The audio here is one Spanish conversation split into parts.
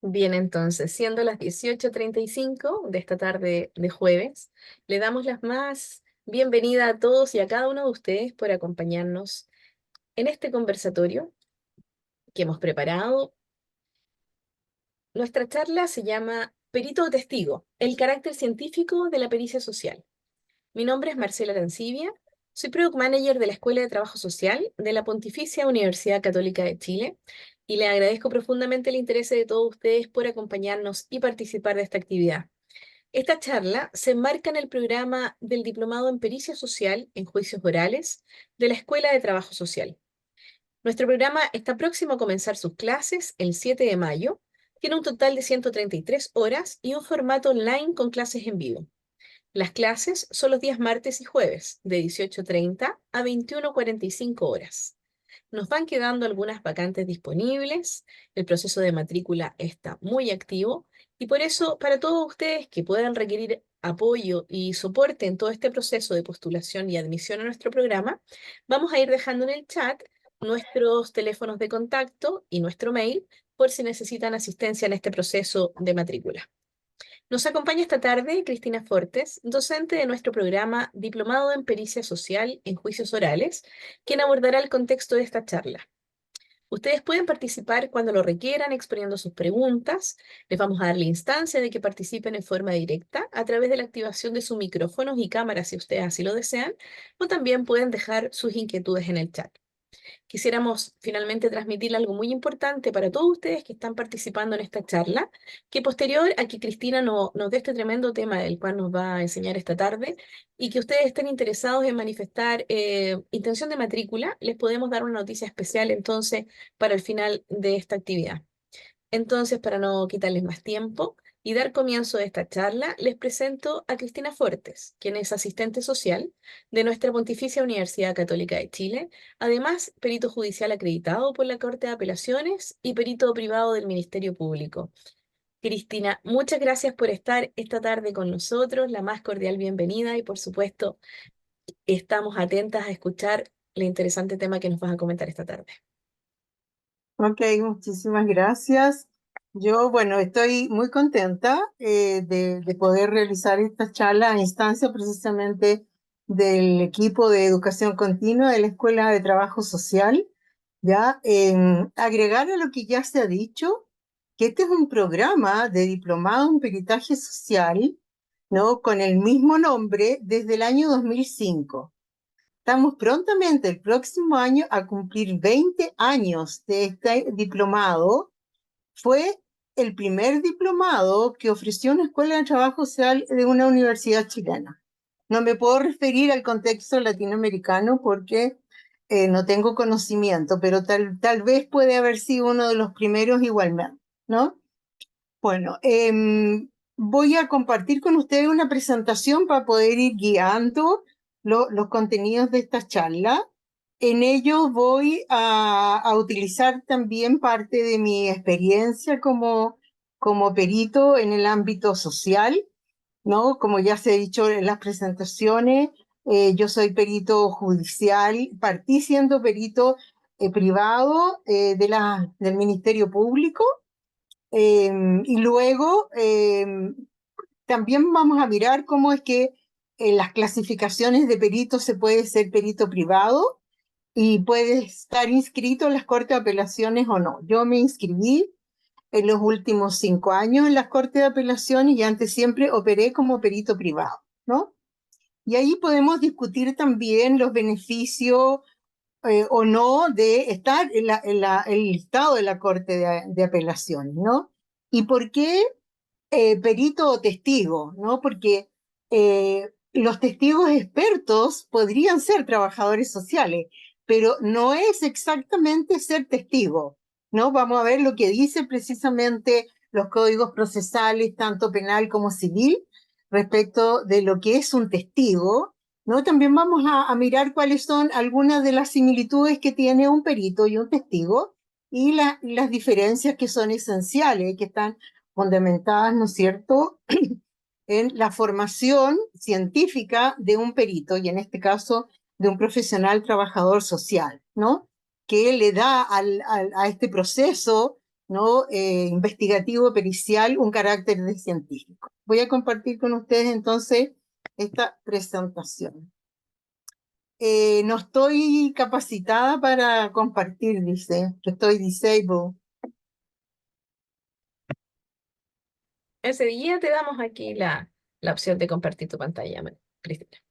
Bien, entonces, siendo las 18:35 de esta tarde de jueves, le damos las más bienvenida a todos y a cada uno de ustedes por acompañarnos en este conversatorio que hemos preparado. Nuestra charla se llama Perito o Testigo, el carácter científico de la pericia social. Mi nombre es Marcela Arancibia, soy Product Manager de la Escuela de Trabajo Social de la Pontificia Universidad Católica de Chile y le agradezco profundamente el interés de todos ustedes por acompañarnos y participar de esta actividad. Esta charla se enmarca en el programa del Diplomado en Pericia Social en Juicios Orales de la Escuela de Trabajo Social. Nuestro programa está próximo a comenzar sus clases el 7 de mayo. Tiene un total de 133 horas y un formato online con clases en vivo. Las clases son los días martes y jueves, de 18:30 a 21:45 horas. Nos van quedando algunas vacantes disponibles, el proceso de matrícula está muy activo y por eso, para todos ustedes que puedan requerir apoyo y soporte en todo este proceso de postulación y admisión a nuestro programa, vamos a ir dejando en el chat nuestros teléfonos de contacto y nuestro mail por si necesitan asistencia en este proceso de matrícula. Nos acompaña esta tarde Cristina Fortes, docente de nuestro programa Diplomado en Pericia Social en Juicios Orales, quien abordará el contexto de esta charla. Ustedes pueden participar cuando lo requieran exponiendo sus preguntas. Les vamos a dar la instancia de que participen en forma directa a través de la activación de sus micrófonos y cámaras si ustedes así lo desean, o también pueden dejar sus inquietudes en el chat. Quisiéramos finalmente transmitirle algo muy importante para todos ustedes que están participando en esta charla, que posterior a que Cristina nos dé este tremendo tema del cual nos va a enseñar esta tarde, y que ustedes estén interesados en manifestar intención de matrícula, les podemos dar una noticia especial entonces para el final de esta actividad. Entonces, para no quitarles más tiempo y dar comienzo a esta charla, les presento a Cristina Fortes, quien es asistente social de nuestra Pontificia Universidad Católica de Chile, además perito judicial acreditado por la Corte de Apelaciones y perito privado del Ministerio Público. Cristina, muchas gracias por estar esta tarde con nosotros, la más cordial bienvenida y por supuesto estamos atentas a escuchar el interesante tema que nos vas a comentar esta tarde. Ok, muchísimas gracias. Yo, bueno, estoy muy contenta de poder realizar esta charla a instancia precisamente del equipo de educación continua de la Escuela de Trabajo Social. Ya, agregar a lo que ya se ha dicho, que este es un programa de diplomado en peritaje social, ¿no? Con el mismo nombre desde el año 2005. Estamos prontamente el próximo año a cumplir 20 años de este diplomado. Fue el primer diplomado que ofreció una escuela de trabajo social de una universidad chilena. No me puedo referir al contexto latinoamericano porque no tengo conocimiento, pero tal vez puede haber sido uno de los primeros igualmente, ¿no? Bueno, voy a compartir con ustedes una presentación para poder ir guiando los contenidos de esta charla. En ello voy a utilizar también parte de mi experiencia como perito en el ámbito social, ¿no? Como ya se ha dicho en las presentaciones, yo soy perito judicial, partí siendo perito privado del Ministerio Público. Y luego también vamos a mirar cómo es que en las clasificaciones de perito se puede ser perito privado y puede estar inscrito en las Cortes de Apelaciones o no. Yo me inscribí en los últimos 5 años en las Cortes de Apelaciones y antes siempre operé como perito privado, ¿no? Y ahí podemos discutir también los beneficios o no de estar en el listado de la Corte de Apelaciones, ¿no? ¿Y por qué perito o testigo? ¿No? Porque los testigos expertos podrían ser trabajadores sociales, pero no es exactamente ser testigo, ¿no? Vamos a ver lo que dice precisamente los códigos procesales, tanto penal como civil, respecto de lo que es un testigo, ¿no? También vamos a mirar cuáles son algunas de las similitudes que tiene un perito y un testigo y las diferencias que son esenciales, que están fundamentadas, ¿no es cierto?, en la formación científica de un perito y en este caso de un profesional trabajador social, ¿no? Que le da a este proceso ¿no? Investigativo, pericial, un carácter de científico. Voy a compartir con ustedes entonces esta presentación. No estoy capacitada para compartir, dice, que estoy disabled. Ese día te damos aquí la opción de compartir tu pantalla, Cristina.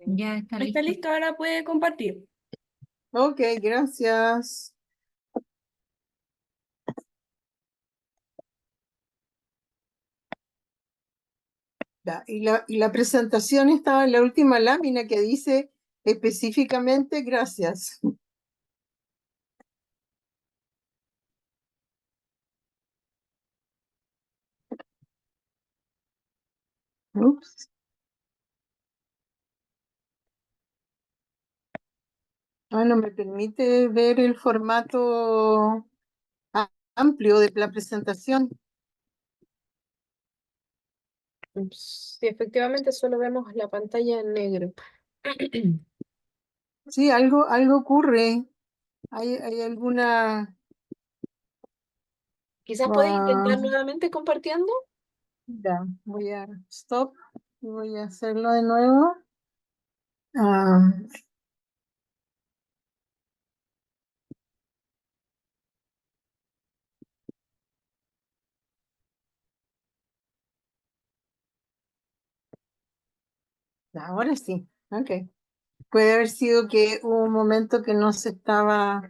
Ya está Está listo. listo, ahora puede compartir. Ok, gracias. Ya, y la presentación estaba en la última lámina que dice específicamente gracias. Ups. No me permite ver el formato amplio de la presentación. Sí, efectivamente solo vemos la pantalla en negro. Sí, algo ocurre. Hay alguna... Quizás puedes intentar ah, nuevamente compartiendo. ya, voy a stop y voy a hacerlo de nuevo. Ah, ahora sí, ok. Puede haber sido que hubo un momento que no se estaba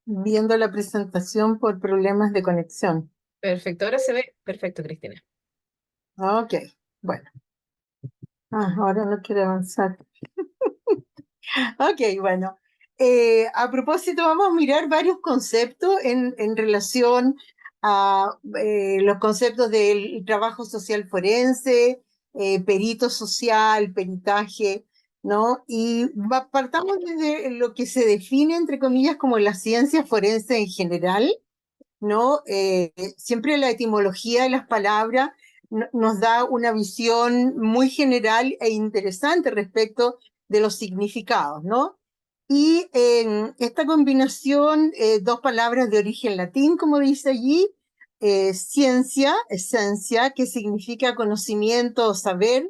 viendo la presentación por problemas de conexión. Perfecto, ahora se ve perfecto, Cristina. Ok, bueno. Ahora no quiere avanzar. Ok, bueno. A propósito, vamos a mirar varios conceptos en relación a los conceptos del trabajo social forense, perito social, peritaje, ¿no? Y partamos desde lo que se define, entre comillas, como la ciencia forense en general, ¿no? Siempre la etimología de las palabras nos da una visión muy general e interesante respecto de los significados, ¿no? Y esta combinación, dos palabras de origen latín, como dice allí, ciencia, esencia, que significa conocimiento o saber,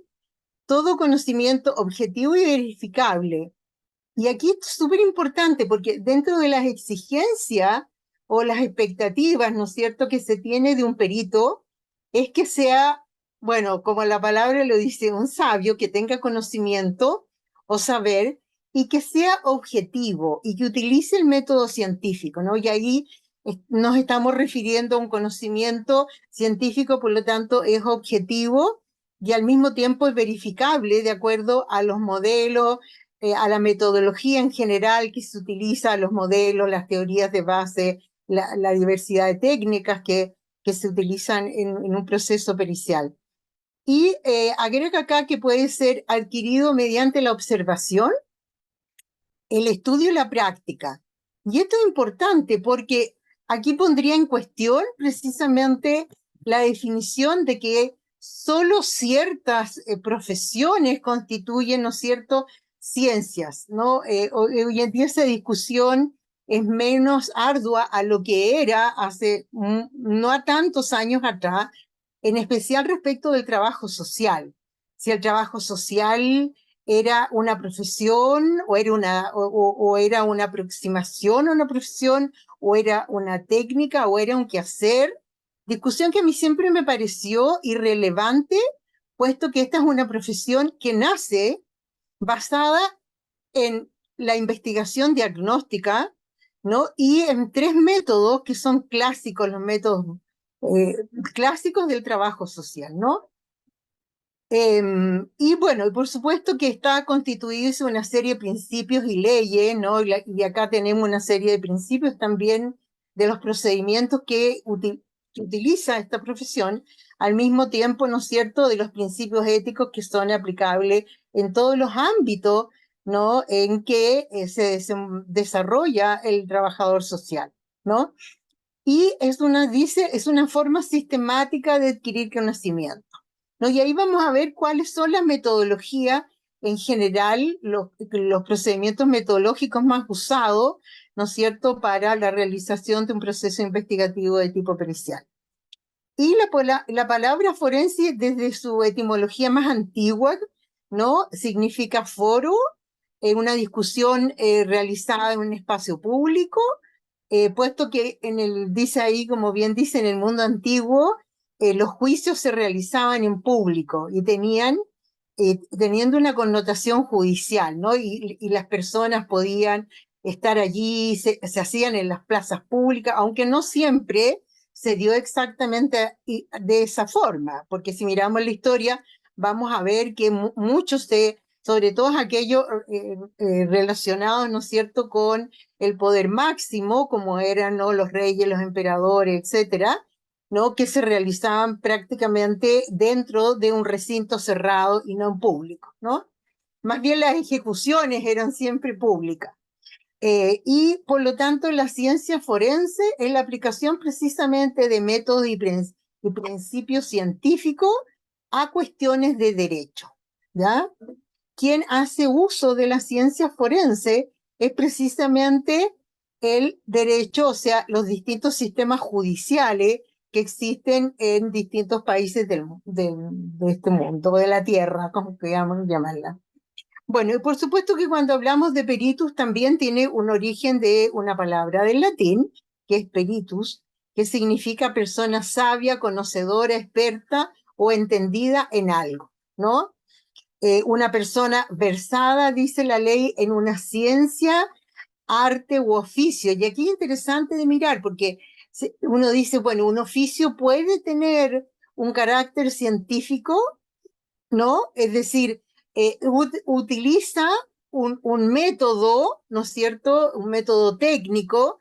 todo conocimiento objetivo y verificable. Y aquí es súper importante porque dentro de las exigencias o las expectativas, ¿no es cierto?, que se tiene de un perito, es que sea, bueno, como la palabra lo dice, un sabio, que tenga conocimiento o saber y que sea objetivo y que utilice el método científico, ¿no? Y ahí nos estamos refiriendo a un conocimiento científico, por lo tanto, es objetivo y al mismo tiempo es verificable de acuerdo a los modelos, a la metodología en general que se utiliza, los modelos, las teorías de base, la diversidad de técnicas que se utilizan en un proceso pericial. Y agrega acá que puede ser adquirido mediante la observación, el estudio y la práctica. Y esto es importante porque aquí pondría en cuestión precisamente la definición de que solo ciertas profesiones constituyen, ¿no es cierto?, ciencias, ¿no? Hoy en día esa discusión es menos ardua a lo que era hace no a tantos años atrás, en especial respecto del trabajo social. Si el trabajo social era una profesión o era una aproximación a una profesión o era una técnica o era un quehacer, discusión que a mí siempre me pareció irrelevante, puesto que esta es una profesión que nace basada en la investigación diagnóstica, ¿no? Y en tres métodos que son clásicos, los métodos clásicos del trabajo social, ¿no? Y bueno, y por supuesto que está constituido una serie de principios y leyes, ¿no? Y acá tenemos una serie de principios también de los procedimientos que utiliza esta profesión, al mismo tiempo, ¿no es cierto?, de los principios éticos que son aplicables en todos los ámbitos, ¿no?, en que se desarrolla el trabajador social, ¿no? Y es una forma sistemática de adquirir conocimiento, ¿no? Y ahí vamos a ver cuáles son las metodologías en general los procedimientos metodológicos más usados, ¿no es cierto?, para la realización de un proceso investigativo de tipo pericial. Y la palabra forense, desde su etimología más antigua, ¿no?, significa foro, una discusión realizada en un espacio público, puesto que dice ahí, como bien dice, en el mundo antiguo, los juicios se realizaban en público y teniendo una connotación judicial, ¿no? Y las personas podían estar allí, se hacían en las plazas públicas, aunque no siempre se dio exactamente de esa forma, porque si miramos la historia, vamos a ver que muchos sobre todo aquellos relacionados, ¿no es cierto?, con el poder máximo, como eran, ¿no?, los reyes, los emperadores, etcétera, ¿no?, que se realizaban prácticamente dentro de un recinto cerrado y no en público, ¿no? Más bien las ejecuciones eran siempre públicas. Y por lo tanto la ciencia forense es la aplicación precisamente de métodos y principios científicos a cuestiones de derecho, ¿ya? Quien hace uso de la ciencia forense es precisamente el derecho, o sea, los distintos sistemas judiciales que existen en distintos países de este mundo, de la Tierra, como queramos llamarla. Bueno, y por supuesto que cuando hablamos de peritus también tiene un origen de una palabra del latín, que es peritus, que significa persona sabia, conocedora, experta o entendida en algo, ¿no? Una persona versada, dice la ley, en una ciencia, arte u oficio. Y aquí es interesante de mirar, porque uno dice, bueno, un oficio puede tener un carácter científico, ¿no? Es decir, utiliza un método, ¿no es cierto?, un método técnico.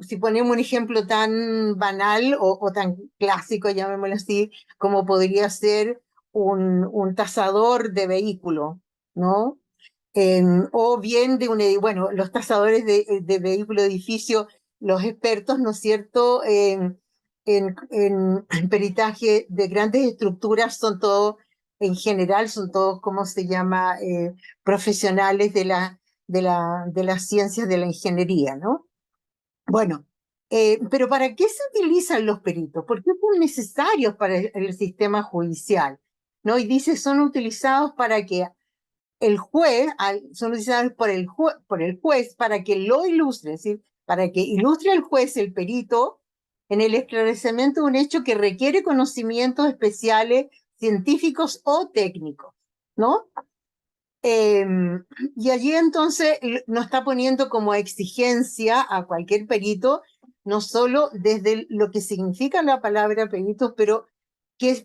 Si ponemos un ejemplo tan banal o tan clásico, llamémoslo así, como podría ser un tasador de vehículo, ¿no? O bien bueno, los tasadores de vehículo, edificio, los expertos, ¿no es cierto?, en peritaje de grandes estructuras en general son todos, ¿cómo se llama?, profesionales de las ciencias de la ingeniería, ¿no? Bueno, pero ¿para qué se utilizan los peritos? ¿Por qué son necesarios para el sistema judicial? ¿No? Y dice, son utilizados para que el juez, son utilizados por el juez para que lo ilustre, es decir, para que ilustre al juez, el perito, en el esclarecimiento de un hecho que requiere conocimientos especiales, científicos o técnicos, ¿no? Y allí entonces nos está poniendo como exigencia a cualquier perito, no solo desde lo que significa la palabra peritos, pero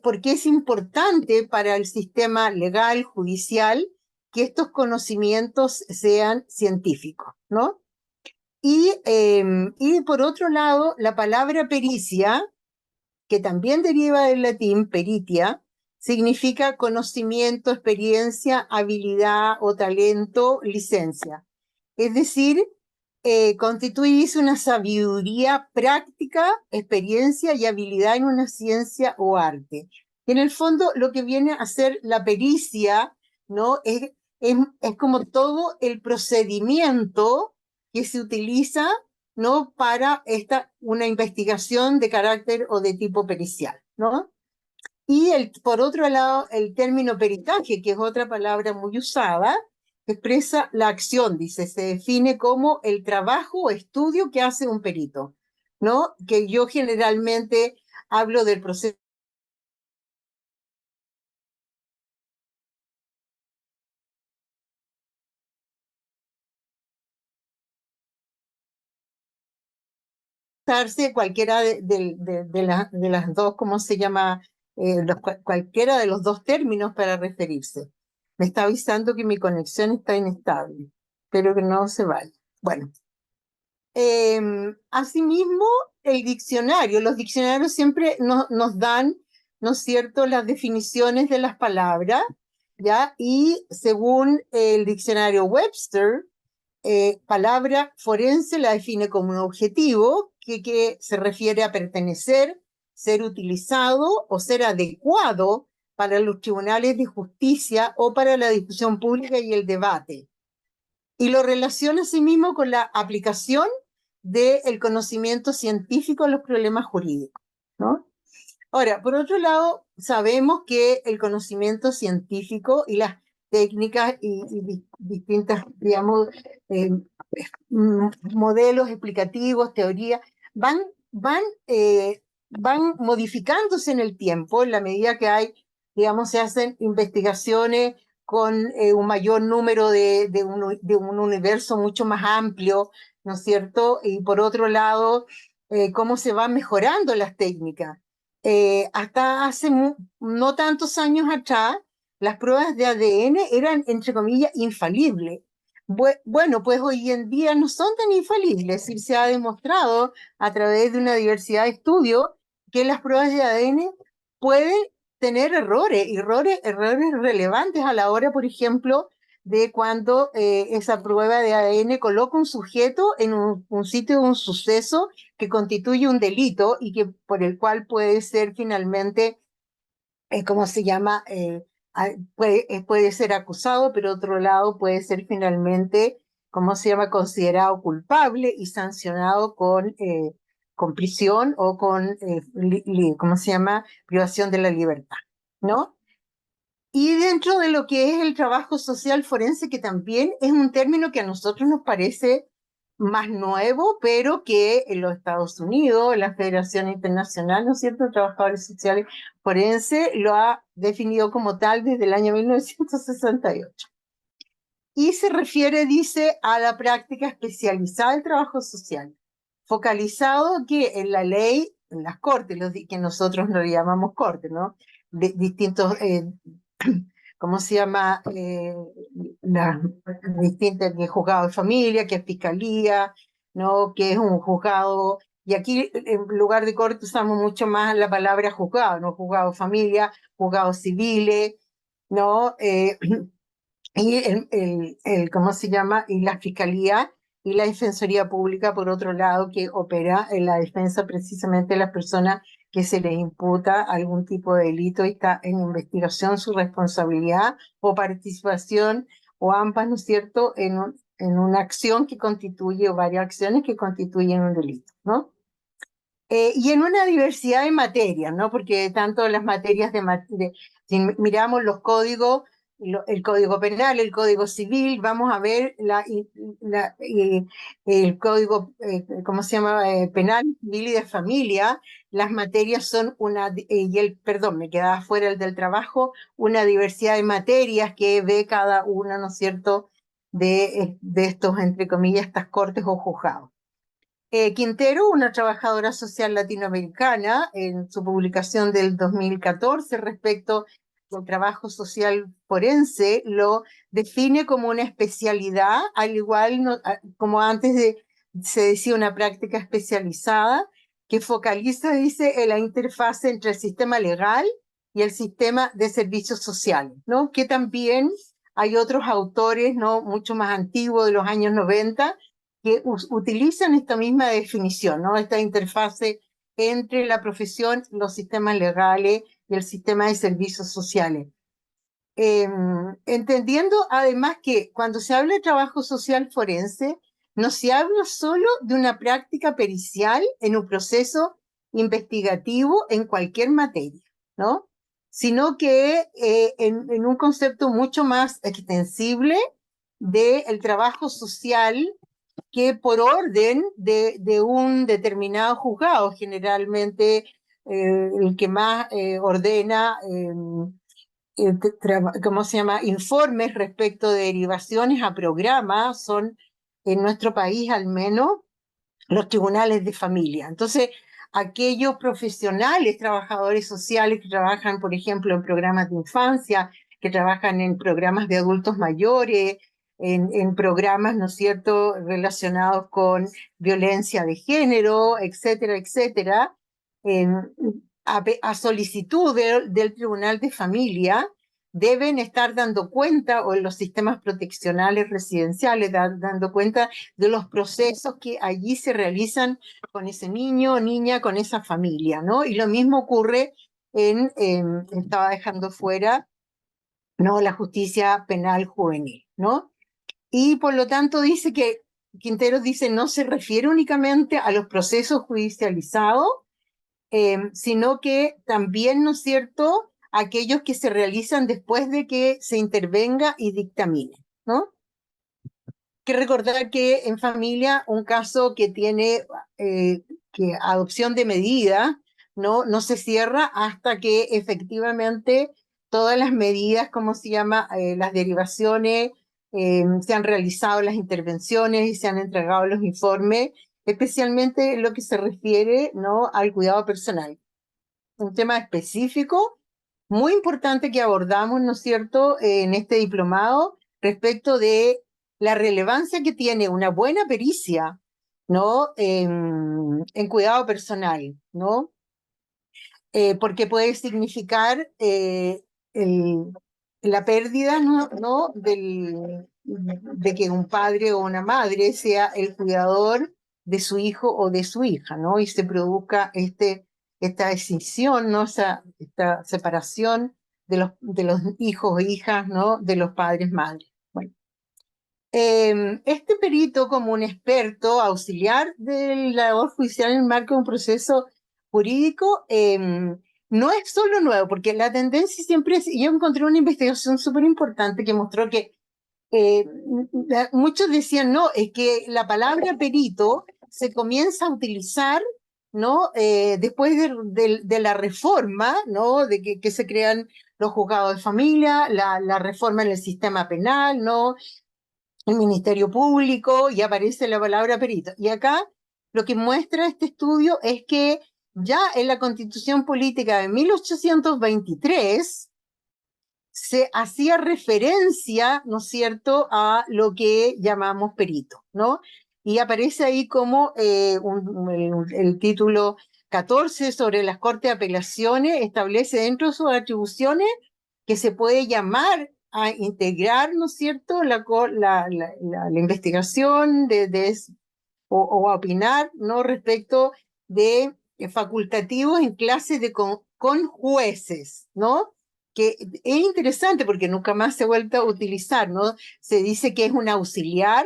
porque es importante para el sistema legal, judicial, que estos conocimientos sean científicos, ¿no? Y por otro lado, la palabra pericia, que también deriva del latín peritia, significa conocimiento, experiencia, habilidad o talento, licencia. Es decir, constituye una sabiduría práctica, experiencia y habilidad en una ciencia o arte. En el fondo, lo que viene a ser la pericia, ¿no?, es como todo el procedimiento que se utiliza, ¿no?, para una investigación de carácter o de tipo pericial, ¿no? Y por otro lado, el término peritaje, que es otra palabra muy usada, expresa la acción, dice, se define como el trabajo o estudio que hace un perito, ¿no? Que yo generalmente hablo del proceso cualquiera de las dos, ¿cómo se llama? Cualquiera de los dos términos para referirse. Me está avisando que mi conexión está inestable, pero que no se vaya. Bueno, asimismo, los diccionarios siempre nos dan, ¿no es cierto?, las definiciones de las palabras, ¿ya? Y según el diccionario Webster, palabra forense la define como un objetivo que se refiere a pertenecer, ser utilizado o ser adecuado para los tribunales de justicia o para la discusión pública y el debate. Y lo relaciona asimismo con la aplicación del conocimiento científico a los problemas jurídicos, ¿no? Ahora, por otro lado, sabemos que el conocimiento científico y las técnicas y distintas, digamos, eh, modelos explicativos, teorías, van modificándose en el tiempo en la medida que hay, digamos, se hacen investigaciones con un mayor número de un universo mucho más amplio, ¿no es cierto? Y por otro lado, cómo se van mejorando las técnicas. Hasta hace no tantos años atrás, las pruebas de ADN eran, entre comillas, infalibles. Bueno, pues hoy en día no son tan infalibles y se ha demostrado a través de una diversidad de estudios que las pruebas de ADN pueden tener errores relevantes a la hora, por ejemplo, de cuando esa prueba de ADN coloca un sujeto en un sitio de un suceso que constituye un delito y que por el cual puede ser finalmente, ¿cómo se llama? Puede ser acusado, pero otro lado puede ser finalmente, ¿cómo se llama? Considerado culpable y sancionado con prisión o con, ¿cómo se llama? Privación de la libertad, ¿no? Y dentro de lo que es el trabajo social forense, que también es un término que a nosotros nos parece más nuevo, pero que en los Estados Unidos, la Federación Internacional, ¿no es cierto?, de Trabajadores Sociales Forenses, lo ha definido como tal desde el año 1968. Y se refiere, dice, a la práctica especializada del trabajo social, focalizado que en la ley, en las cortes, que nosotros no le llamamos cortes, ¿no? De distintos, ¿cómo se llama? Las distintas, que es juzgado de familia, que es fiscalía, ¿no? Que es un juzgado, y aquí en lugar de corte usamos mucho más la palabra juzgado, ¿no? Juzgado de familia, juzgados civiles, ¿no? Y ¿cómo se llama? Y la Fiscalía y la Defensoría Pública, por otro lado, que opera en la defensa precisamente de las personas que se les imputa algún tipo de delito y está en investigación su responsabilidad o participación, o ambas, ¿no es cierto?, en una acción que constituye, o varias acciones que constituyen un delito, ¿no? Y en una diversidad de materias, ¿no? Porque tanto las materias si miramos los códigos, el código penal, el código civil, vamos a ver el código, ¿cómo se llama? Penal, civil y de familia. Las materias son perdón, me quedaba fuera el del trabajo, una diversidad de materias que ve cada una, ¿no es cierto?, de estos, entre comillas, estas cortes o juzgados. Quintero, una trabajadora social latinoamericana, en su publicación del 2014 respecto al trabajo social forense, lo define como una especialidad, al igual como antes se decía, una práctica especializada que focaliza, dice, en la interfaz entre el sistema legal y el sistema de servicios sociales, ¿no? Que también hay otros autores, ¿no?, mucho más antiguos, de los años 90, que utilizan esta misma definición, ¿no? Esta interfase entre la profesión, los sistemas legales y el sistema de servicios sociales. Entendiendo además que cuando se habla de trabajo social forense, no se habla solo de una práctica pericial en un proceso investigativo en cualquier materia, ¿no? Sino que en un concepto mucho más extensible del trabajo social, que por orden de un determinado juzgado, generalmente el que más ordena, ¿cómo se llama?, informes respecto de derivaciones a programas, son en nuestro país al menos los tribunales de familia. Entonces, aquellos profesionales, trabajadores sociales que trabajan, por ejemplo, en programas de infancia, que trabajan en programas de adultos mayores, en programas, ¿no es cierto?, relacionados con violencia de género, etcétera, etcétera, a solicitud del Tribunal de Familia, deben estar dando cuenta, o en los sistemas proteccionales residenciales, dando cuenta de los procesos que allí se realizan con ese niño o niña, con esa familia, ¿no? Y lo mismo ocurre estaba dejando fuera, ¿no?, la justicia penal juvenil, ¿no? Y por lo tanto dice que Quinteros dice no se refiere únicamente a los procesos judicializados, sino que también, ¿no es cierto?, aquellos que se realizan después de que se intervenga y dictamine, ¿no? Que recordar que en familia un caso que tiene que adopción de medida no se cierra hasta que efectivamente todas las medidas, ¿cómo se llama?, las derivaciones, se han realizado las intervenciones y se han entregado los informes, especialmente en lo que se refiere, ¿no?, al cuidado personal. Un tema específico muy importante que abordamos, ¿no es cierto?, en este diplomado respecto de la relevancia que tiene una buena pericia, ¿no?, en cuidado personal, ¿no? Porque puede significar la pérdida, ¿no? De que un padre o una madre sea el cuidador de su hijo o de su hija, ¿no? Y se produzca esta escisión, ¿no? Esta separación de los hijos e hijas, ¿no?, de los padres, madres. Bueno, este perito, como un experto auxiliar del labor judicial en el marco de un proceso jurídico, no es solo nuevo, porque la tendencia siempre es, yo encontré una investigación súper importante que mostró que muchos decían, no, es que la palabra perito se comienza a utilizar, ¿no?, después de la reforma, ¿no?, de que se crean los juzgados de familia, la reforma en el sistema penal, ¿no?, el Ministerio Público, y aparece la palabra perito. Y acá lo que muestra este estudio es que ya en la Constitución Política de 1823 se hacía referencia, ¿no es cierto?, a lo que llamamos perito, ¿no? Y aparece ahí como el título 14 sobre las Cortes de Apelaciones establece dentro de sus atribuciones que se puede llamar a integrar, ¿no es cierto?, la investigación o a opinar, ¿no?, respecto de facultativos en clases con jueces, ¿no? Que es interesante porque nunca más se ha vuelto a utilizar, ¿no? Se dice que es un auxiliar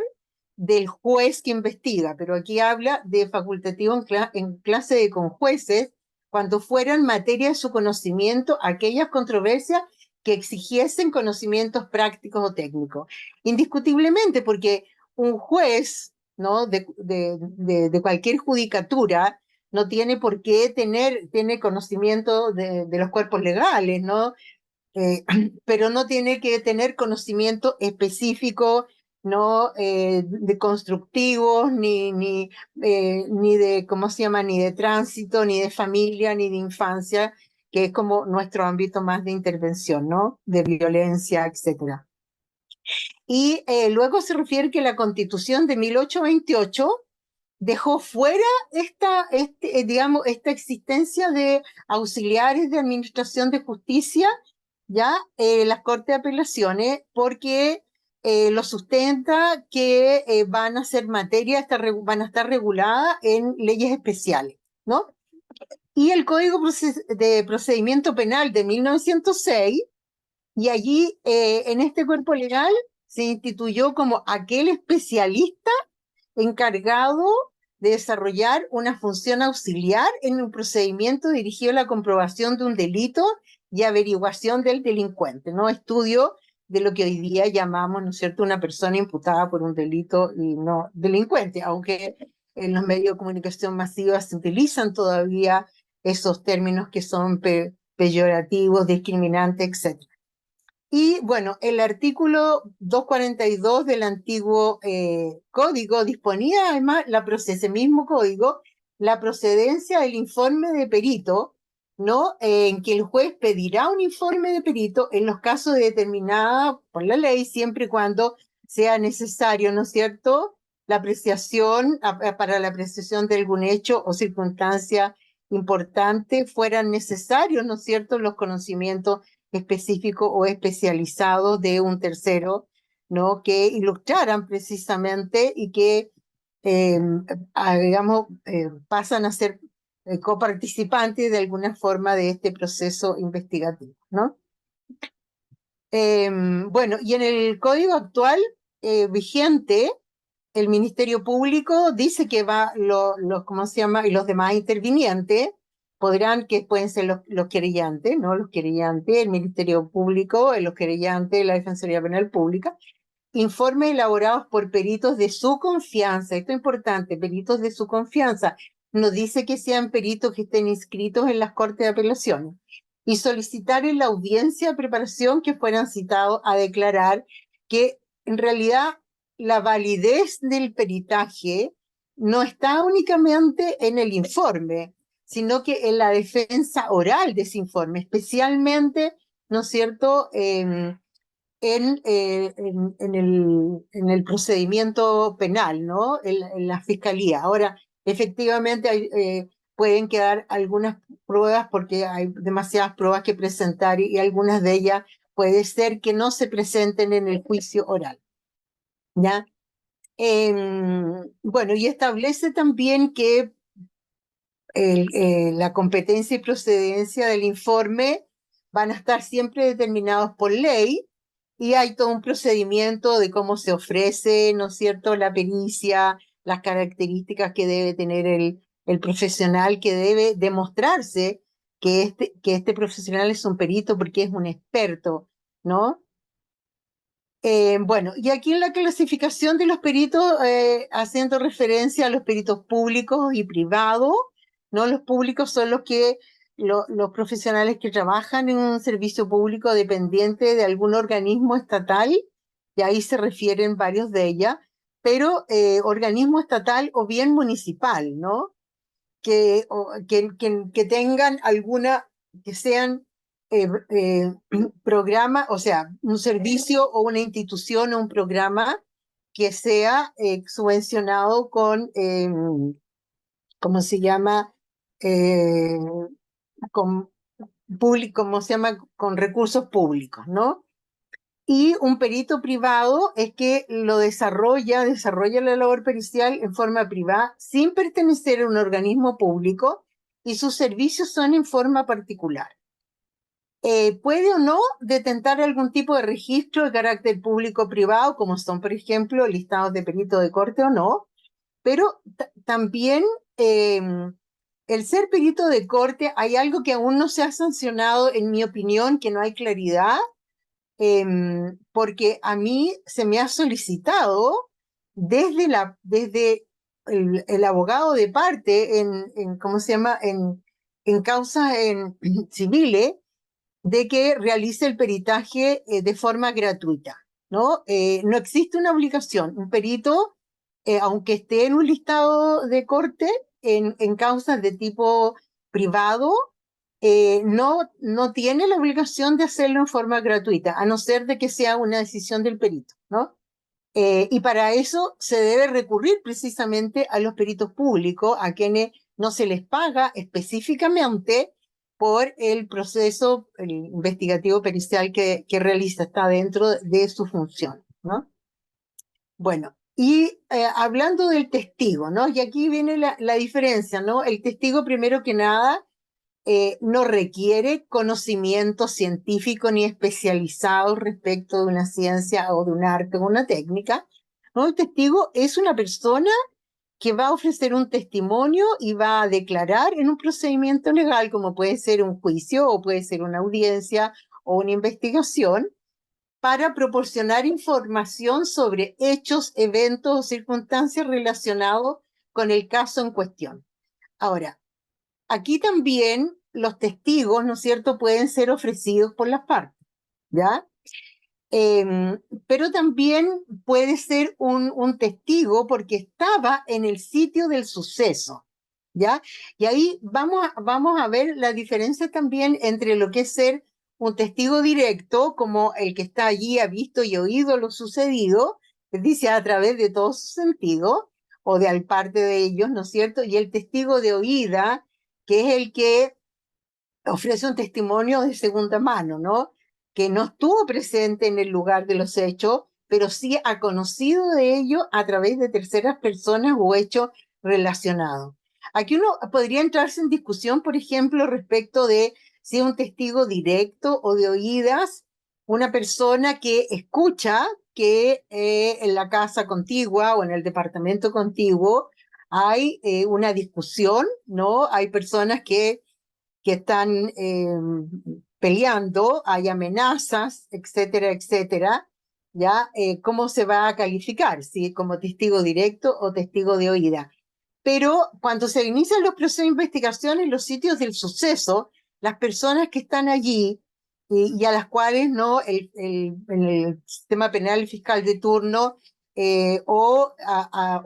del juez que investiga, pero aquí habla de facultativo en clase de conjueces cuando fueran materia de su conocimiento aquellas controversias que exigiesen conocimientos prácticos o técnicos. Indiscutiblemente, porque un juez, ¿no?, de cualquier judicatura no tiene por qué tiene conocimiento de los cuerpos legales, ¿no? Pero no tiene que tener conocimiento específico, ¿no?, de constructivos, ni de, ¿cómo se llama?, ni de tránsito, ni de familia, ni de infancia, que es como nuestro ámbito más de intervención, ¿no?, de violencia, etcétera. Y luego se refiere que la Constitución de 1828 dejó fuera digamos, esta existencia de auxiliares de administración de justicia, ya las Cortes de Apelaciones, porque lo sustenta que van a ser materia, van a estar reguladas en leyes especiales, ¿no? Y el Código de Procedimiento Penal de 1906, y allí en este cuerpo legal se instituyó como aquel especialista encargado de desarrollar una función auxiliar en un procedimiento dirigido a la comprobación de un delito y averiguación del delincuente, ¿no? Estudio de lo que hoy día llamamos, ¿no es cierto?, una persona imputada por un delito y no delincuente, aunque en los medios de comunicación masiva se utilizan todavía esos términos que son peyorativos, discriminantes, etc. Y bueno, el artículo 242 del antiguo código disponía además, ese mismo código, la procedencia del informe de perito, ¿no?, en que el juez pedirá un informe de perito en los casos determinados por la ley, siempre y cuando sea necesario, ¿no es cierto?, la apreciación, para la apreciación de algún hecho o circunstancia importante, fueran necesarios, ¿no es cierto?, los conocimientos específico o especializado de un tercero, ¿no?, que ilustraran precisamente y que, digamos, pasan a ser coparticipantes de alguna forma de este proceso investigativo, ¿no? Bueno, y en el código actual vigente, el Ministerio Público dice que ¿cómo se llama? Y los demás intervinientes podrán, que pueden ser los querellantes, ¿no? Los querellantes, el Ministerio Público, los querellantes, la Defensoría Penal Pública, informes elaborados por peritos de su confianza. Esto es importante, peritos de su confianza. No dice que sean peritos que estén inscritos en las Cortes de Apelaciones. Y solicitar en la audiencia de preparación que fueran citados a declarar que en realidad la validez del peritaje no está únicamente en el informe, sino que en la defensa oral de ese informe, especialmente, ¿no es cierto?, en el procedimiento penal, ¿no? En la fiscalía. Ahora, efectivamente pueden quedar algunas pruebas porque hay demasiadas pruebas que presentar y algunas de ellas puede ser que no se presenten en el juicio oral, ¿ya? Bueno, y establece también que la competencia y procedencia del informe van a estar siempre determinados por ley, y hay todo un procedimiento de cómo se ofrece, ¿no es cierto?, la pericia, las características que debe tener el profesional, que debe demostrarse que este profesional es un perito porque es un experto, ¿no? Bueno, y aquí en la clasificación de los peritos, haciendo referencia a los peritos públicos y privados, ¿no? Los públicos son los profesionales que trabajan en un servicio público dependiente de algún organismo estatal, y ahí se refieren varios de ellas, pero organismo estatal o bien municipal, ¿no? Que tengan que sean programa, o sea, un servicio o una institución o un programa que sea subvencionado ¿cómo se llama? Eh, con ¿Cómo se llama? Con recursos públicos, ¿no? Y un perito privado es que desarrolla la labor pericial en forma privada sin pertenecer a un organismo público, y sus servicios son en forma particular. Puede o no detentar algún tipo de registro de carácter público o privado, como son, por ejemplo, listados de perito de corte o no, pero también el ser perito de corte, hay algo que aún no se ha sancionado, en mi opinión, que no hay claridad, porque a mí se me ha solicitado desde el abogado de parte ¿cómo se llama?, en causas civiles, de que realice el peritaje de forma gratuita, ¿no? No existe una obligación. Un perito, aunque esté en un listado de corte, en causas de tipo privado, no tiene la obligación de hacerlo en forma gratuita, a no ser de que sea una decisión del perito, ¿no? Y para eso se debe recurrir precisamente a los peritos públicos, a quienes no se les paga específicamente por el proceso investigativo pericial que realiza, está dentro de su función, ¿no? Bueno, y hablando del testigo, ¿no? Y aquí viene la diferencia, ¿no? El testigo, primero que nada, no requiere conocimiento científico ni especializado respecto de una ciencia o de un arte o una técnica, ¿no? El testigo es una persona que va a ofrecer un testimonio y va a declarar en un procedimiento legal, como puede ser un juicio o puede ser una audiencia o una investigación, para proporcionar información sobre hechos, eventos o circunstancias relacionados con el caso en cuestión. Ahora, aquí también los testigos, ¿no es cierto?, pueden ser ofrecidos por las partes, ¿ya? Pero también puede ser un testigo porque estaba en el sitio del suceso, ¿ya? Y ahí vamos a ver la diferencia también entre lo que es ser un testigo directo, como el que está allí, ha visto y oído lo sucedido, es decir, a través de todos sus sentidos, o de al parte de ellos, ¿no es cierto? Y el testigo de oída, que es el que ofrece un testimonio de segunda mano, ¿no? Que no estuvo presente en el lugar de los hechos, pero sí ha conocido de ello a través de terceras personas o hechos relacionados. Aquí uno podría entrarse en discusión, por ejemplo, respecto de si es un testigo directo o de oídas, una persona que escucha que en la casa contigua o en el departamento contiguo hay una discusión, ¿no? Hay personas que están peleando, hay amenazas, etcétera, etcétera, ¿ya? ¿Cómo se va a calificar? ¿Si como testigo directo o testigo de oída? Pero cuando se inician los procesos de investigación en los sitios del suceso, las personas que están allí y a las cuales no en el sistema penal fiscal de turno o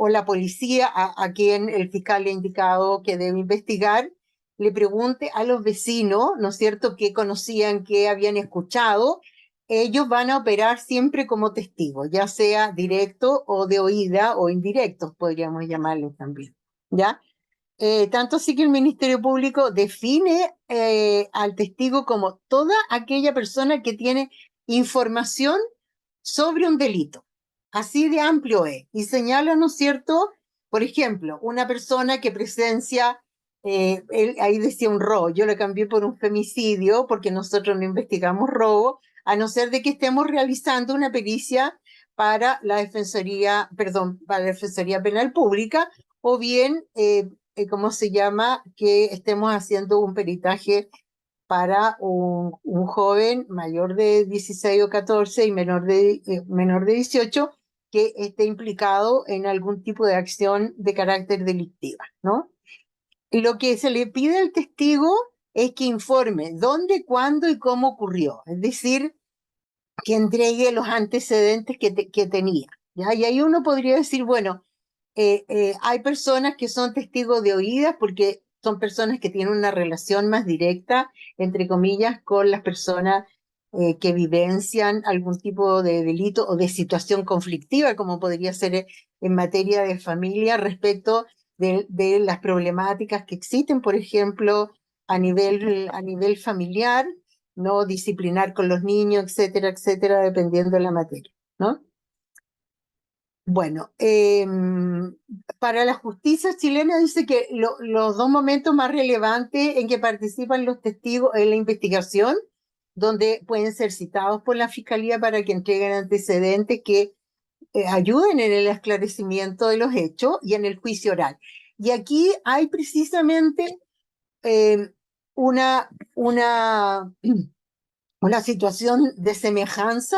la policía a quien el fiscal le ha indicado que debe investigar, le pregunte a los vecinos, ¿no es cierto?, que conocían, que habían escuchado, ellos van a operar siempre como testigos, ya sea directo o de oída o indirectos, podríamos llamarlos también, ¿ya? Tanto así que el Ministerio Público define al testigo como toda aquella persona que tiene información sobre un delito. Así de amplio es. Y señala, ¿no es cierto? Por ejemplo, una persona que presencia, ahí decía un robo, yo lo cambié por un femicidio porque nosotros no investigamos robo, a no ser de que estemos realizando una pericia para la Defensoría, perdón, para la Defensoría Penal Pública, o bien ¿cómo se llama? Que estemos haciendo un peritaje para un joven mayor de 16 o 14 y menor de 18 que esté implicado en algún tipo de acción de carácter delictiva, ¿no? Lo que se le pide al testigo es que informe dónde, cuándo y cómo ocurrió, es decir, que entregue los antecedentes que tenía, ¿ya? Y ahí uno podría decir, bueno, hay personas que son testigos de oídas porque son personas que tienen una relación más directa, entre comillas, con las personas que vivencian algún tipo de delito o de situación conflictiva, como podría ser en materia de familia respecto de las problemáticas que existen, por ejemplo, a nivel familiar, ¿no? Disciplinar con los niños, etcétera, etcétera, dependiendo de la materia, ¿no? Bueno, para la justicia chilena dice que los dos momentos más relevantes en que participan los testigos en la investigación, donde pueden ser citados por la fiscalía para que entreguen antecedentes que ayuden en el esclarecimiento de los hechos y en el juicio oral. Y aquí hay precisamente eh, una, una una situación de semejanza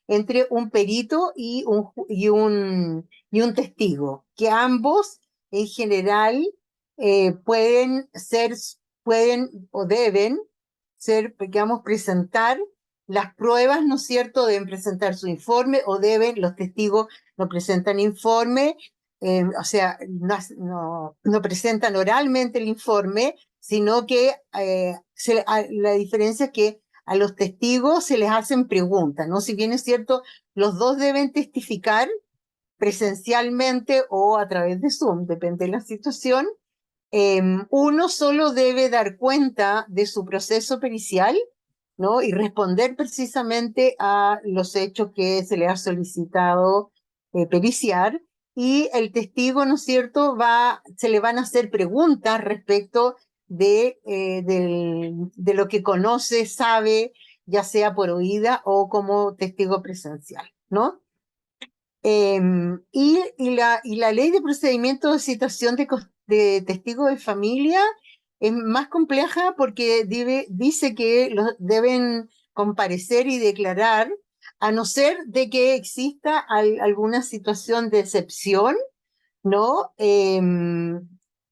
entre un perito y un testigo, que ambos en general pueden o deben ser, digamos, presentar las pruebas, ¿no es cierto? Deben presentar su informe o los testigos no presentan informe, o sea, no presentan oralmente el informe, sino que la diferencia es que a los testigos se les hacen preguntas, ¿no? Si bien es cierto, los dos deben testificar presencialmente o a través de Zoom, depende de la situación. Uno solo debe dar cuenta de su proceso pericial, ¿no? Y responder precisamente a los hechos que se le ha solicitado periciar. Y el testigo, ¿no es cierto?, se le van a hacer preguntas respecto de lo que conoce, sabe, ya sea por oída o como testigo presencial, ¿no? Y la ley de procedimiento de citación de testigos de familia es más compleja porque dice que deben comparecer y declarar, a no ser de que exista alguna situación de excepción, ¿no?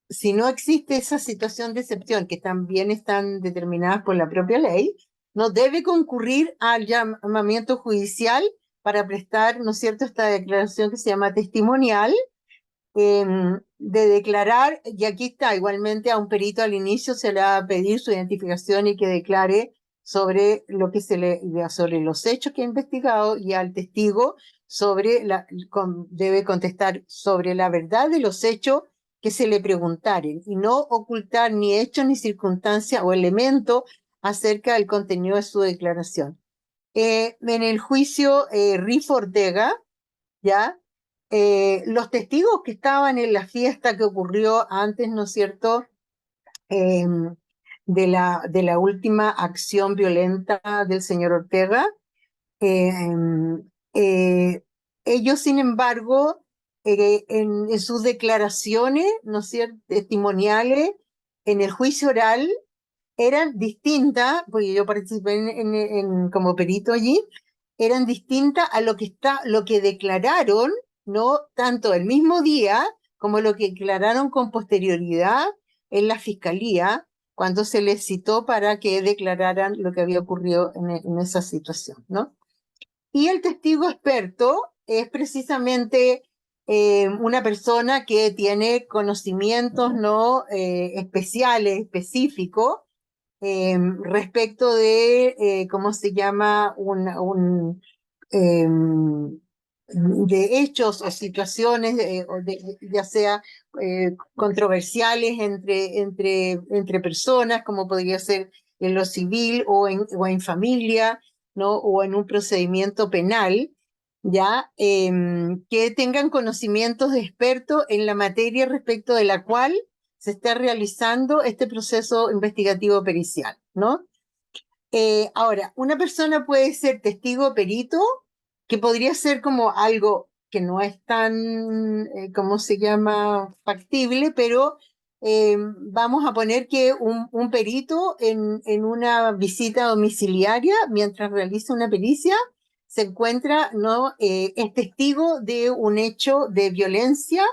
Si no existe esa situación de excepción, que también están determinadas por la propia ley, no debe concurrir al llamamiento judicial para prestar, ¿no es cierto?, esta declaración que se llama testimonial, de declarar, y aquí está, igualmente a un perito al inicio se le va a pedir su identificación y que declare sobre sobre los hechos que ha investigado, y al testigo debe contestar sobre la verdad de los hechos que se le preguntaren y no ocultar ni hechos ni circunstancias o elementos acerca del contenido de su declaración. En el juicio Rifo Ortega, ¿ya? los testigos que estaban en la fiesta que ocurrió antes, ¿no es cierto?, de la última acción violenta del señor Ortega, eh, eh, ellos, sin embargo, en sus declaraciones, ¿no es cierto?, testimoniales, en el juicio oral, eran distintas, porque yo participé como perito allí, eran distintas a lo que declararon, no tanto el mismo día como lo que declararon con posterioridad en la fiscalía, cuando se les citó para que declararan lo que había ocurrido en esa situación, ¿no? Y el testigo experto es precisamente una persona que tiene conocimientos no especiales, específicos, respecto de, ¿cómo se llama? De hechos o situaciones, ya sea controversiales entre personas, como podría ser en lo civil o en familia, ¿no? O en un procedimiento penal, ya que tengan conocimientos de expertos en la materia respecto de la cual se está realizando este proceso investigativo pericial, ¿no? Ahora, una persona puede ser testigo perito, que podría ser como algo que no es tan, ¿cómo se llama?, factible, pero vamos a poner que un perito en una visita domiciliaria, mientras realiza una pericia, se encuentra, ¿no?, es testigo de un hecho de violencia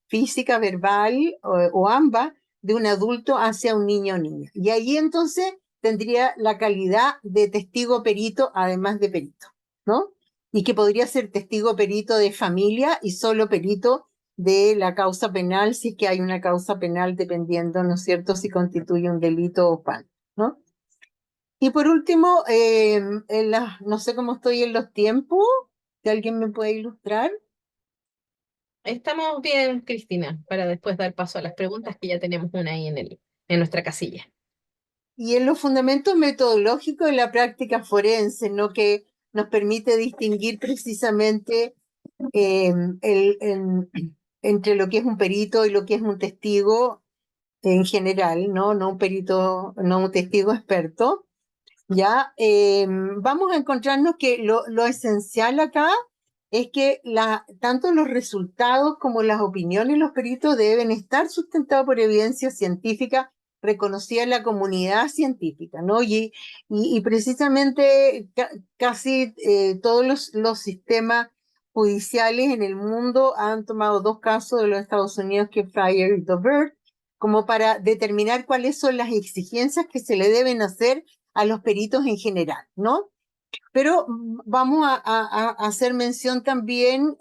física, verbal o ambas, de un adulto hacia un niño o niña. Y ahí entonces tendría la calidad de testigo perito, además de perito, ¿no? Y que podría ser testigo perito de familia y solo perito de la causa penal, si es que hay una causa penal, dependiendo, ¿no es cierto?, si constituye un delito o falta, ¿no? Y por último, no sé cómo estoy en los tiempos, si alguien me puede ilustrar. Estamos bien, Cristina, para después dar paso a las preguntas, que ya tenemos una ahí en nuestra casilla. Y en los fundamentos metodológicos de la práctica forense, ¿no?, que nos permite distinguir precisamente eh, entre lo que es un perito y lo que es un testigo en general, ¿no? No un perito, no un testigo experto. Ya vamos a encontrarnos que lo esencial acá es que tanto los resultados como las opiniones de los peritos deben estar sustentados por evidencia científica reconocida en la comunidad científica, ¿no? Y precisamente casi todos los sistemas judiciales en el mundo han tomado dos casos de los Estados Unidos, que es Fryer y Dover, como para determinar cuáles son las exigencias que se le deben hacer a los peritos en general, ¿no? Pero vamos a hacer mención también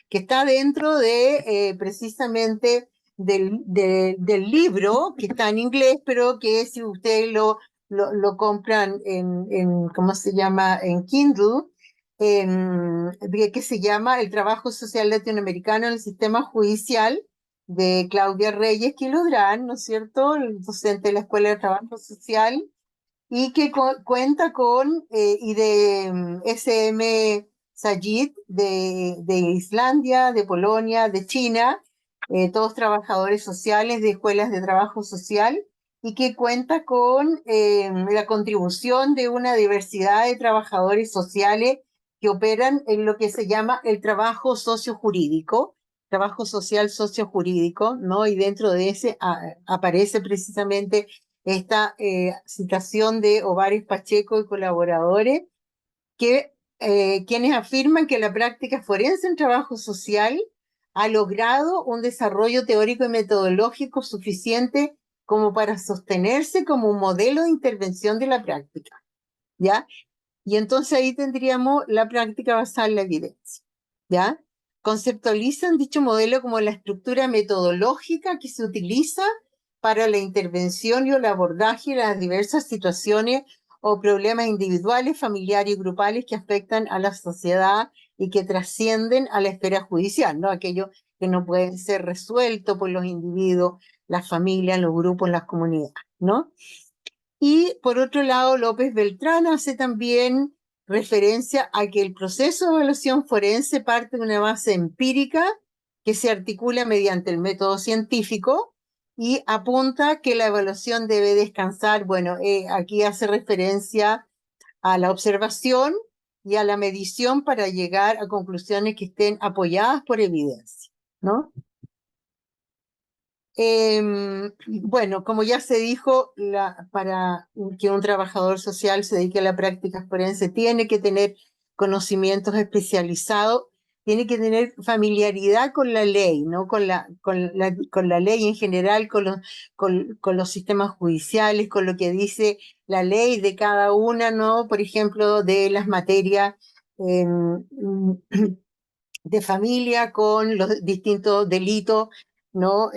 que está dentro de precisamente del libro, que está en inglés, pero que si ustedes lo compran ¿cómo se llama?, en Kindle, que se llama El trabajo social latinoamericano en el sistema judicial, de Claudia Reyes Quilodrán, ¿no es cierto?, el docente de la Escuela de Trabajo Social, y que cuenta con, y de SM Sajid de Islandia, de Polonia, de China, todos trabajadores sociales de escuelas de trabajo social, y que cuenta con la contribución de una diversidad de trabajadores sociales que operan en lo que se llama el trabajo sociojurídico, trabajo social sociojurídico, ¿no? Y dentro de ese aparece precisamente esta citación de Ovares Pacheco y colaboradores, que quienes afirman que la práctica forense en trabajo social ha logrado un desarrollo teórico y metodológico suficiente como para sostenerse como un modelo de intervención de la práctica, ¿ya? Y entonces ahí tendríamos la práctica basada en la evidencia, ¿ya? Conceptualizan dicho modelo como la estructura metodológica que se utiliza para la intervención y el abordaje de las diversas situaciones o problemas individuales, familiares y grupales que afectan a la sociedad y que trascienden a la esfera judicial, ¿no? Aquello que no pueden ser resuelto por los individuos, las familias, los grupos, las comunidades, ¿no? Y por otro lado, López Beltrán hace también referencia a que el proceso de evaluación forense parte de una base empírica que se articula mediante el método científico y apunta que la evaluación debe descansar, bueno, aquí hace referencia a la observación y a la medición para llegar a conclusiones que estén apoyadas por evidencia, ¿no? Bueno, como ya se dijo, para que un trabajador social se dedique a la práctica forense tiene que tener conocimientos especializados, tiene que tener familiaridad con la ley, ¿no? Con la ley en general, con los sistemas judiciales, con lo que dice la ley de cada una, ¿no? Por ejemplo, de las materias de familia con los distintos delitos, ¿no?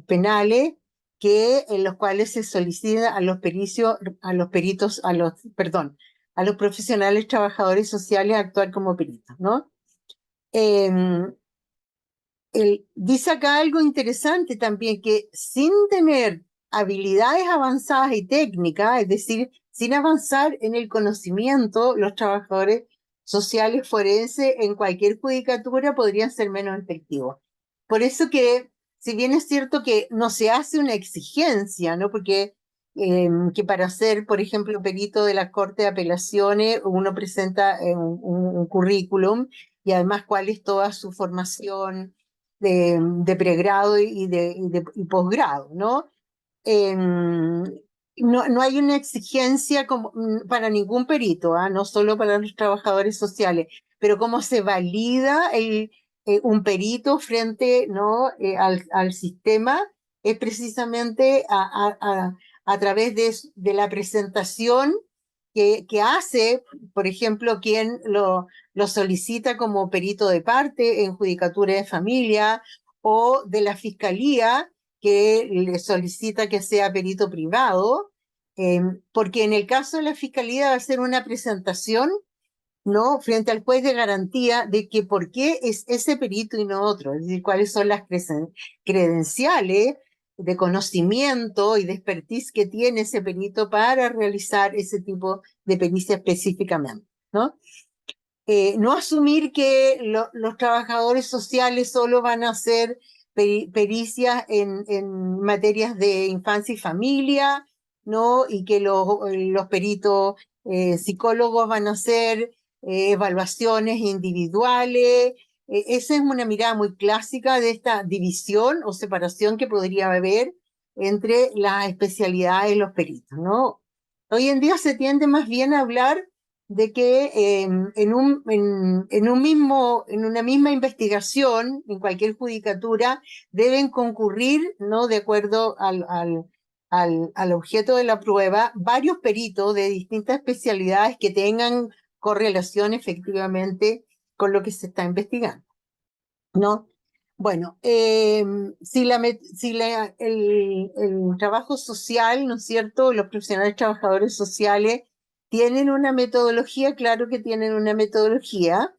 Penales en los cuales se solicita a los pericios, a los profesionales trabajadores sociales a actuar como peritos, ¿no? Dice acá algo interesante también, que sin tener habilidades avanzadas y técnicas, es decir, sin avanzar en el conocimiento, los trabajadores sociales forenses en cualquier judicatura podrían ser menos efectivos. Por eso que, si bien es cierto que no se hace una exigencia, ¿no? Porque que para ser, por ejemplo, perito de la Corte de Apelaciones, uno presenta un currículum y además cuál es toda su formación de pregrado y posgrado, ¿no? No hay una exigencia para ningún perito, ¿ah? No solo para los trabajadores sociales, pero cómo se valida un perito frente, ¿no? Al sistema es precisamente a través de la presentación que hace, por ejemplo, quien lo solicita como perito de parte en judicatura de familia o de la fiscalía que le solicita que sea perito privado, porque en el caso de la fiscalía va a ser una presentación, ¿no? Frente al juez de garantía de que por qué es ese perito y no otro, es decir, cuáles son las credenciales de conocimiento y de expertise que tiene ese perito para realizar ese tipo de pericia específicamente, ¿no? No asumir que los trabajadores sociales solo van a hacer pericias en materias de infancia y familia, ¿no? Y que los peritos psicólogos van a hacer evaluaciones individuales. Esa es una mirada muy clásica de esta división o separación que podría haber entre las especialidades de los peritos, ¿no? Hoy en día se tiende más bien a hablar de que en una misma investigación, en cualquier judicatura, deben concurrir, ¿no? De acuerdo al objeto de la prueba, varios peritos de distintas especialidades que tengan correlación efectivamente con lo que se está investigando, ¿no? Bueno, el trabajo social, ¿no es cierto? Los profesionales trabajadores sociales tienen una metodología, claro que tienen una metodología,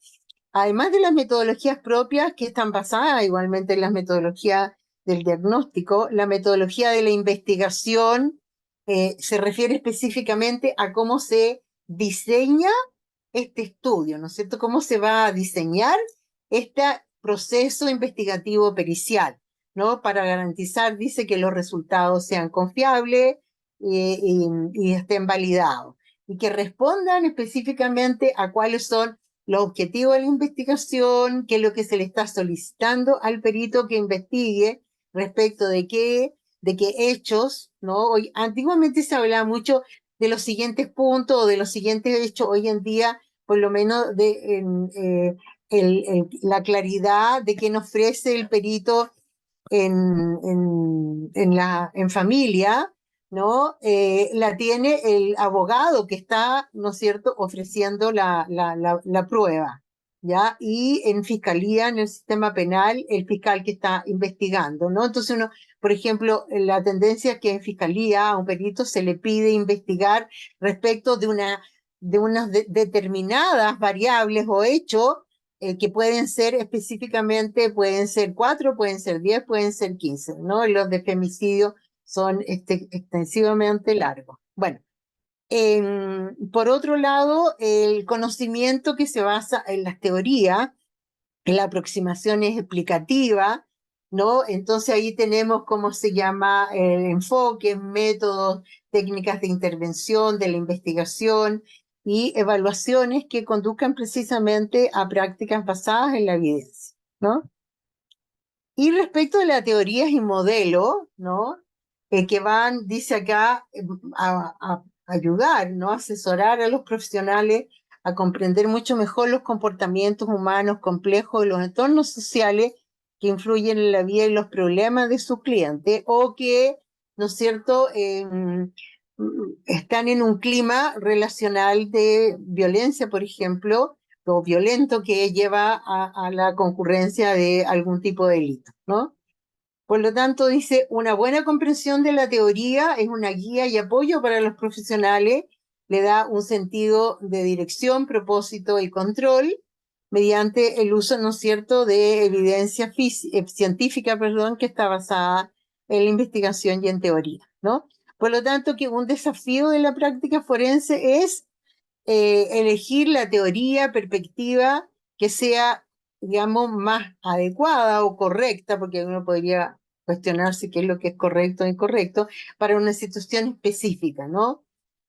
además de las metodologías propias que están basadas igualmente en las metodologías del diagnóstico, la metodología de la investigación se refiere específicamente a cómo se diseña este estudio, ¿no es cierto? Cómo se va a diseñar este proceso investigativo pericial, ¿no? Para garantizar, dice, que los resultados sean confiables y estén validados y que respondan específicamente a cuáles son los objetivos de la investigación, qué es lo que se le está solicitando al perito que investigue respecto de qué hechos, ¿no? Antiguamente se hablaba mucho de los siguientes puntos o de los siguientes hechos. Hoy en día, por lo menos, la claridad de qué ofrece el perito en familia, ¿no? La tiene el abogado que está, ¿no es cierto?, ofreciendo la prueba, ¿ya? Y en fiscalía, en el sistema penal, el fiscal que está investigando, ¿no? Entonces uno, por ejemplo, la tendencia es que en fiscalía a un perito se le pide investigar respecto de unas determinadas variables o hechos que pueden ser específicamente, pueden ser 4, pueden ser 10, pueden ser 15, ¿no? Los de femicidio son extensivamente largos. Bueno, Por otro lado, el conocimiento que se basa en las teorías, en la aproximación es explicativa, ¿no? Entonces ahí tenemos cómo se llama el enfoque, métodos, técnicas de intervención, de la investigación y evaluaciones que conduzcan precisamente a prácticas basadas en la evidencia, ¿no? Y respecto de las teorías y modelos, ¿no? Que van, dice acá, a ayudar, ¿no? Asesorar a los profesionales a comprender mucho mejor los comportamientos humanos complejos y los entornos sociales que influyen en la vida y los problemas de sus clientes o que, ¿no es cierto?, están en un clima relacional de violencia, por ejemplo, o violento que lleva a la concurrencia de algún tipo de delito, ¿no? Por lo tanto, dice, una buena comprensión de la teoría es una guía y apoyo para los profesionales, le da un sentido de dirección, propósito y control mediante el uso, ¿no es cierto?, de evidencia científica, perdón, que está basada en la investigación y en teoría, ¿no? Por lo tanto, que un desafío de la práctica forense es elegir la teoría, perspectiva que sea, digamos, más adecuada o correcta, porque uno podría cuestionarse qué es lo que es correcto o incorrecto, para una situación específica, ¿no?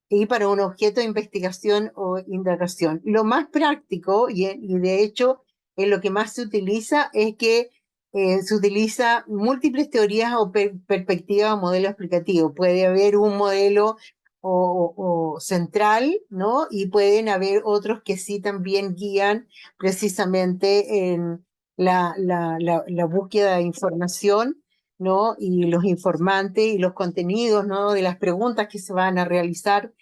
Y para un objeto de investigación o indagación. Lo más práctico, y de hecho es lo que más se utiliza, es que se utiliza múltiples teorías o perspectivas o modelos explicativos. Puede haber un modelo o central, ¿no? Y pueden haber otros que sí también guían precisamente en la búsqueda de información, ¿no? Y los informantes y los contenidos, ¿no? De las preguntas que se van a realizar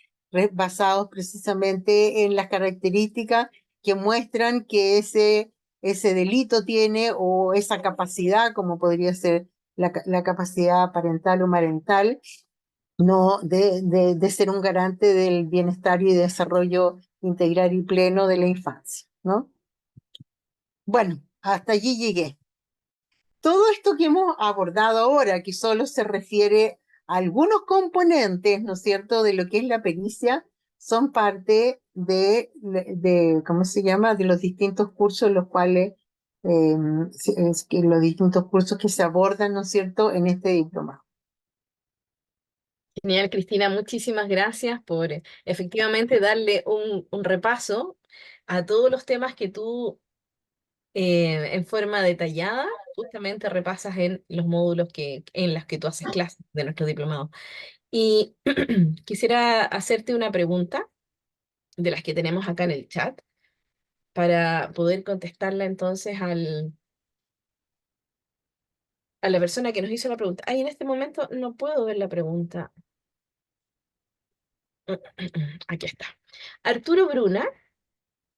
basados precisamente en las características que muestran que ese delito tiene o esa capacidad, como podría ser la capacidad parental o marental, no de ser un garante del bienestar y desarrollo integral y pleno de la infancia, ¿no? Bueno, hasta allí llegué. Todo esto que hemos abordado ahora, que solo se refiere a algunos componentes, ¿no es cierto?, de lo que es la pericia, son parte ¿cómo se llama?, de los distintos cursos los cuales, los distintos cursos que se abordan, ¿no es cierto?, en este diplomado. Genial, Cristina, muchísimas gracias por efectivamente darle un repaso a todos los temas que tú en forma detallada justamente repasas en los módulos en los que tú haces clases de nuestro diplomado. Y quisiera hacerte una pregunta de las que tenemos acá en el chat para poder contestarla entonces a la persona que nos hizo la pregunta. Ay, en este momento no puedo ver la pregunta. Aquí está. Arturo Bruna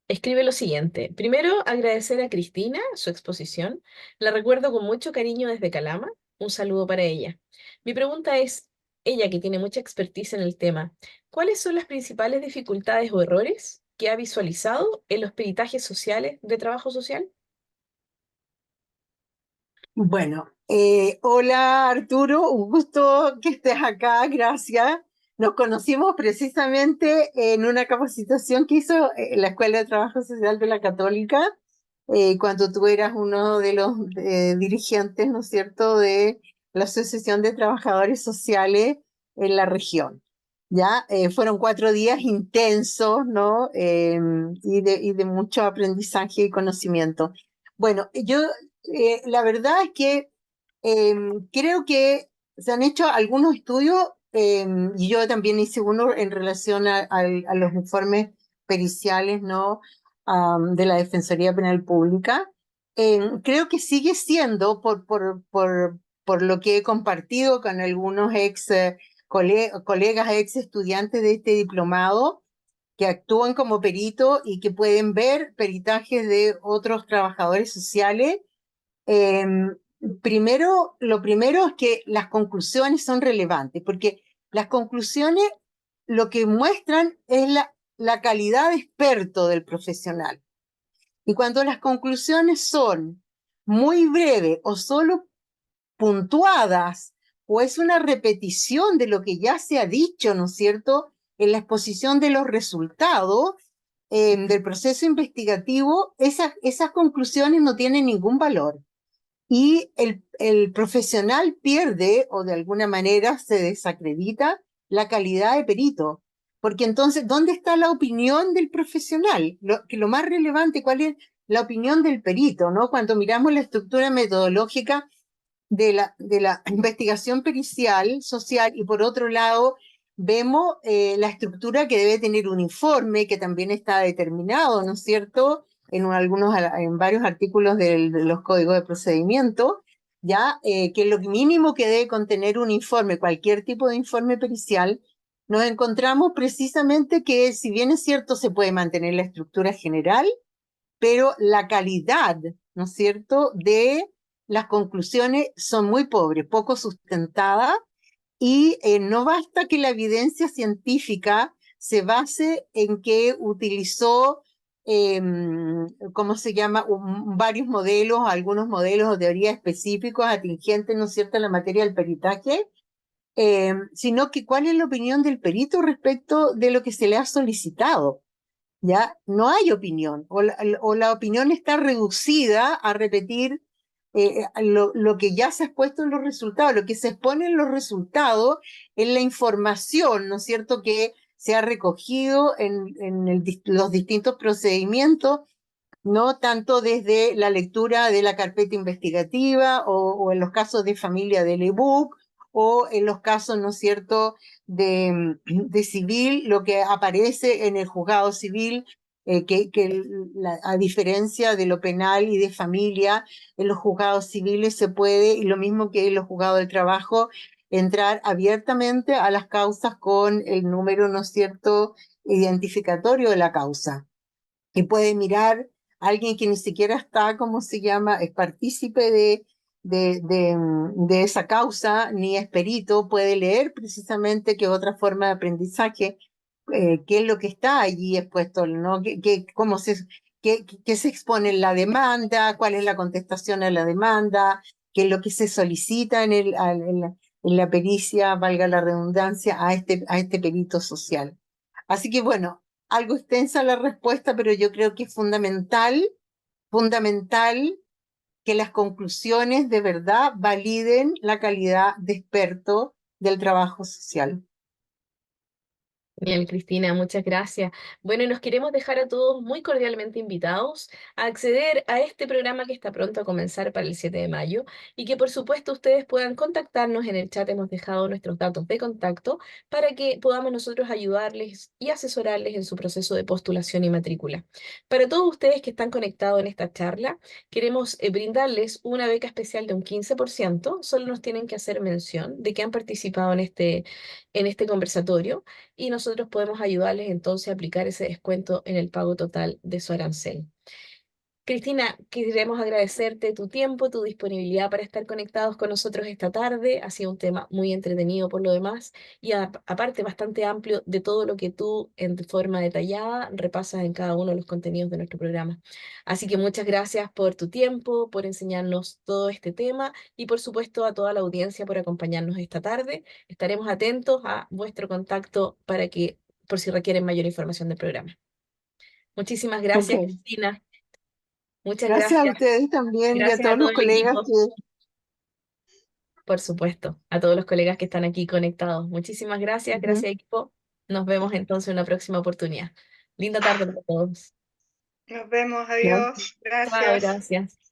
escribe lo siguiente. Primero, agradecer a Cristina su exposición. La recuerdo con mucho cariño desde Calama. Un saludo para ella. Mi pregunta es, ella que tiene mucha expertise en el tema, ¿cuáles son las principales dificultades o errores que ha visualizado en los peritajes sociales de trabajo social? Bueno, hola Arturo, un gusto que estés acá, gracias. Nos conocimos precisamente en una capacitación que hizo la Escuela de Trabajo Social de la Católica, cuando tú eras uno de los dirigentes, ¿no es cierto?, de la Asociación de Trabajadores Sociales en la región. Ya fueron 4 días intensos, ¿no? Y de mucho aprendizaje y conocimiento. Bueno, yo la verdad es que creo que se han hecho algunos estudios y yo también hice uno en relación a los informes periciales, ¿no? De la Defensoría Penal Pública. Creo que sigue siendo, por lo que he compartido con algunos colegas, ex estudiantes de este diplomado, que actúan como perito y que pueden ver peritajes de otros trabajadores sociales. Eh, lo primero es que las conclusiones son relevantes, porque las conclusiones lo que muestran es la calidad de experto del profesional. Y cuando las conclusiones son muy breves o solo puntuadas, o es una repetición de lo que ya se ha dicho, ¿no es cierto?, en la exposición de los resultados del proceso investigativo, esas conclusiones no tienen ningún valor. Y el profesional pierde, o de alguna manera se desacredita, la calidad de perito. Porque entonces, ¿dónde está la opinión del profesional? Lo más relevante, ¿cuál es la opinión del perito? ¿No? Cuando miramos la estructura metodológica de la investigación pericial social, y por otro lado vemos la estructura que debe tener un informe, que también está determinado, ¿no es cierto?, en varios artículos de los códigos de procedimiento, ya que lo mínimo que debe contener un informe, cualquier tipo de informe pericial. Nos encontramos precisamente que, si bien es cierto, se puede mantener la estructura general, pero la calidad, ¿no es cierto?, de las conclusiones son muy pobres, poco sustentadas, y no basta que la evidencia científica se base en que utilizó, ¿cómo se llama?, varios modelos, algunos modelos o teorías específicos atingentes, ¿no es cierto?, a la materia del peritaje, sino que cuál es la opinión del perito respecto de lo que se le ha solicitado. ¿Ya? No hay opinión, o la opinión está reducida a repetir lo que ya se ha expuesto en los resultados. Lo que se expone en los resultados es la información, ¿no es cierto?, que se ha recogido en los distintos procedimientos, no tanto desde la lectura de la carpeta investigativa o en los casos de familia del ebook, o en los casos, ¿no es cierto?, de civil, lo que aparece en el juzgado civil, a diferencia de lo penal y de familia, en los juzgados civiles se puede, y lo mismo que en los juzgados del trabajo, entrar abiertamente a las causas con el número, ¿no es cierto?, identificatorio de la causa. Y puede mirar a alguien que ni siquiera está, ¿cómo se llama?, es partícipe de esa causa, ni es perito, puede leer precisamente que otra forma de aprendizaje, qué es lo que está allí expuesto, ¿no? Qué se expone en la demanda, cuál es la contestación a la demanda, qué es lo que se solicita en la pericia, valga la redundancia, a este perito social. Así que bueno, algo extensa la respuesta, pero yo creo que es fundamental que las conclusiones de verdad validen la calidad de experto del trabajo social. Bien, Cristina, muchas gracias. Bueno, y nos queremos dejar a todos muy cordialmente invitados a acceder a este programa que está pronto a comenzar para el 7 de mayo, y que por supuesto ustedes puedan contactarnos. En el chat hemos dejado nuestros datos de contacto para que podamos nosotros ayudarles y asesorarles en su proceso de postulación y matrícula. Para todos ustedes que están conectados en esta charla, queremos brindarles una beca especial de un 15%. Solo nos tienen que hacer mención de que han participado en este conversatorio, y nosotros podemos ayudarles entonces a aplicar ese descuento en el pago total de su arancel. Cristina, queremos agradecerte tu tiempo, tu disponibilidad para estar conectados con nosotros esta tarde. Ha sido un tema muy entretenido por lo demás, y aparte bastante amplio de todo lo que tú en forma detallada repasas en cada uno de los contenidos de nuestro programa. Así que muchas gracias por tu tiempo, por enseñarnos todo este tema, y por supuesto a toda la audiencia por acompañarnos esta tarde. Estaremos atentos a vuestro contacto por si requieren mayor información del programa. Muchísimas gracias, Okay. Cristina. Muchas Gracias a gracias. ustedes también y a Gracias a todos todo los el colegas equipo, que... por supuesto, a todos los colegas que están aquí conectados. Muchísimas gracias, Ujú. gracias equipo. Nos vemos entonces en una próxima oportunidad. Linda tarde para todos. Nos vemos, Ya. adiós, Chao, gracias. gracias.